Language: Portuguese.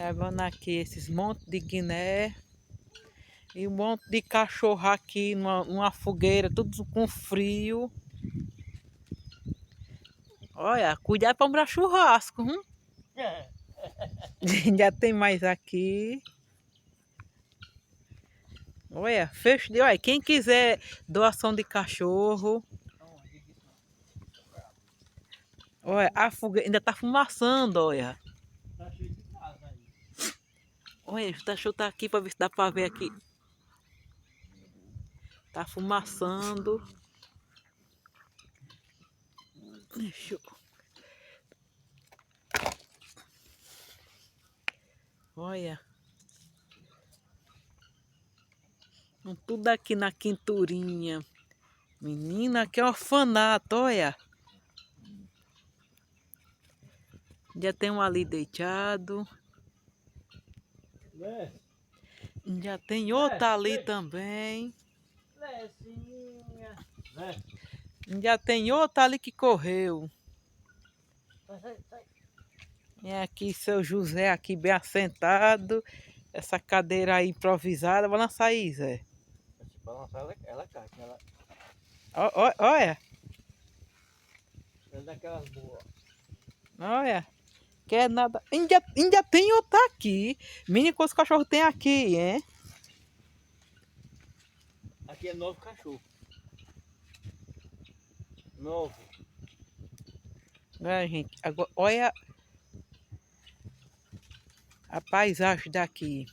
Levando aqui esses montes de Guiné. E um monte de cachorro aqui numa fogueira, tudo com frio. Olha, cuidado para comprar churrasco, hein? Já tem mais aqui. Olha, fecho de... Olha, quem quiser doação de cachorro. Olha, a fogueira ainda tá fumaçando, olha. Tá cheio de casa aí. Olha, deixa eu estar aqui para ver se dá para ver aqui. Tá fumaçando. Deixa eu... Olha. Tudo aqui na quinturinha. Menina, que orfanato, olha. Já tem um ali deitado. Lé, Já tem outro ali também. Lezinha. Lé. Já tem outro ali que correu. Sai. É aqui seu José aqui bem assentado. Essa cadeira aí improvisada. Balança aí, Zé. Se balançar, ela cai. Olha, Ela é daquelas boas. olha. Quer nada. Ainda tem outro aqui. Menino, quantos cachorros tem aqui, hein? Aqui é novo cachorro. Novo. Olha, gente. Agora, olha a paisagem daqui.